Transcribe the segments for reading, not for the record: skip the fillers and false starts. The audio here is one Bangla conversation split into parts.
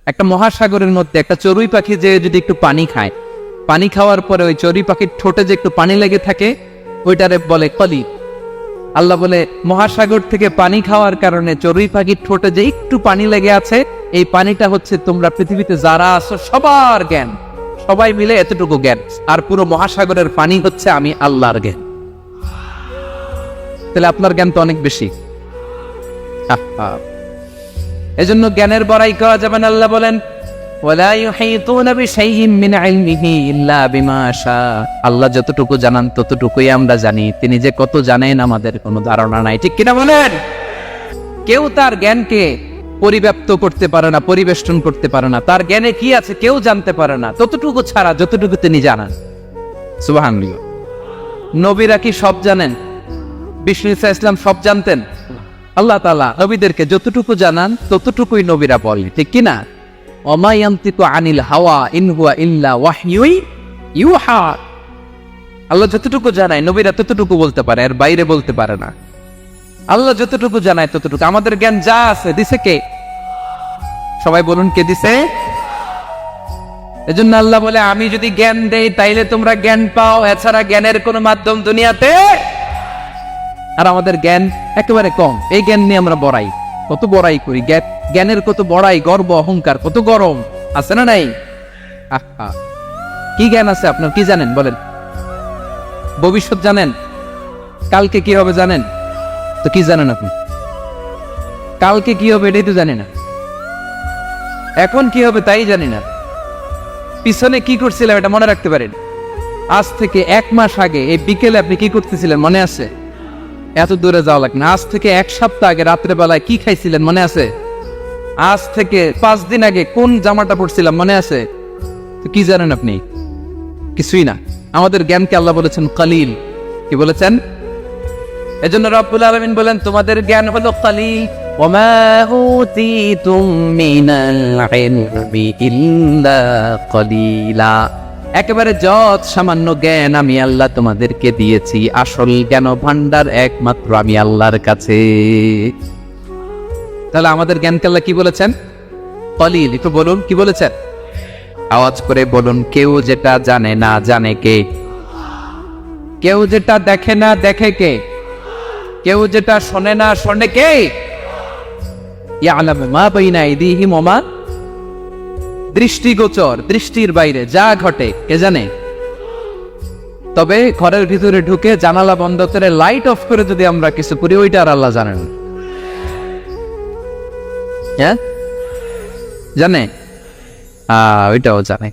একটা মহাসাগরের মধ্যে একটা চড়ুই পাখি যে যদি একটু পানি খায়, পানি খাওয়ার পরে ওই চড়ুই পাখির ঠোঁটে যে একটু পানি লেগে থাকে ওইটারে বলে কলি। আল্লাহ বলে মহাসাগর থেকে পানি খাওয়ার কারণে চড়ুই পাখির ঠোঁটে যে একটু পানি লেগে আছে, এই পানিটা হচ্ছে তোমরা পৃথিবীতে যারা আছো সবার জ্ঞান, সবাই মিলে এতটুকু জ্ঞান, আর পুরো মহাসাগরের পানি হচ্ছে আমি আল্লাহর জ্ঞান। তাহলে আপনার জ্ঞান তো অনেক বেশি। এজন্য জ্ঞানের বড়াই করা যাবে না। আল্লাহ বলেন ওয়ালা ইউহিতুনা বিশাইইন মিন ইলমিহি ইল্লা বিমা শাআ। আল্লাহ যতটুকু জানান ততটুকুই আমরা জানি, তিনি যে কত জানেন আমাদের কোনো ধারণা নাই, ঠিক কিনা বলেন? কেউ তার জ্ঞানকে পরিব্যাপ্ত করতে পারে না, পরিবেষ্টন করতে পারে না, তার জ্ঞানে কি আছে কেউ জানতে পারে না ততটুকু ছাড়া যতটুকু তিনি জানান। সুবহানাল্লাহ। নবীরা কি সব জানেন? বিষ্ণু ঈসা ইসলাম সব জানতেন? আল্লাহ তাআলা নবীদেরকে যতটুকু জানান ততটুকুই নবীরা বলে, ঠিক কিনা? ওমা ইয়ানতিকু আনিল হাওয়া ইন হুয়া ইল্লা ওয়াহয়ুই ইউহা। আল্লাহ যতটুকু জানায় নবীরা ততটুকু বলতে পারে, এর বাইরে বলতে পারে না। আল্লাহ যতটুকু জানায় ততটুকু। আমাদের জ্ঞান যা আছে দিছে কে? সবাই বলুন, কে দিছে? এজন্য আল্লাহ বলে আমি যদি জ্ঞান দেই তাইলে তোমরা জ্ঞান পাও, এছাড়া জ্ঞানের কোনো মাধ্যম দুনিয়াতে। আর আমাদের জ্ঞান একেবারে কম, এই জ্ঞান নিয়ে আমরা বড়াই, কত বড়াই করি, জ্ঞানের কত বড়াই, গর্ব অহংকার, কত গরম আছে না নাই? কি জ্ঞান আছে আপনার? কি জানেন বলেন? ভবিষ্যৎ জানেন? কালকে কি হবে জানেন? তো কি জানেন আপনি? কালকে কি হবে এটাই তো জানি না, এখন কি হবে তাই জানি না, পিছনে কি করছিলাম এটা মনে রাখতে পারেন। আজ থেকে 1 মাস আগে এই বিকেলে আপনি কি করতেছিলেন মনে আছে? এত দূরে যাওয়া লাগে না। আজ থেকে 1 সপ্তাহ আগে রাত্রে বেলায় কি খাইছিলেন মনে আছে? আজ থেকে 5 দিন আগে কোন জামাটা পরছিলাম মনে আছে? তো কি জানেন আপনি? কিছুই না। আমাদের জ্ঞানকে আল্লাহ বলেছেন কালিল। কি বলেছেন? এজন্য রব্বুল আলামিন বলেন তোমাদের জ্ঞান হলো কালিল। ওমা উতিতুম মিনাল ইলমি ইল্লা কালিলা। একেবারে যত সামান্য জ্ঞান আমি আল্লাহ তোমাদেরকে দিয়েছি, আসল জ্ঞান ভান্ডার একমাত্র আমি আল্লাহর কাছে। তাহলে আমাদের জ্ঞানকে আল্লাহ কি বলেছেন? কালিল। একটু বলুন কি বলেছেন? আওয়াজ করে বলুন। কেউ যেটা জানে না জানে কে? কেউ যেটা দেখে না দেখে কে? কেউ যেটা শোনে না শোনে কে? ইয়ালামু মা বাইনা আইদিহিম ওয়া মা, দৃষ্টিগোচর, দৃষ্টির বাইরে যা ঘটে কে জানে? তবে ঘরের ভিতরে ঢুকে জানালা বন্ধ করে লাইট অফ করে যদি আমরা কিছু করি ওইটা আর আল্লাহ জানেন। হ্যাঁ জানে? ওইটাও জানে।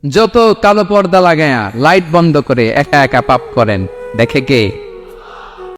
যত কালো পর্দা লাগায়া লাইট বন্ধ করে একা একা পাপ করেন দেখে কে?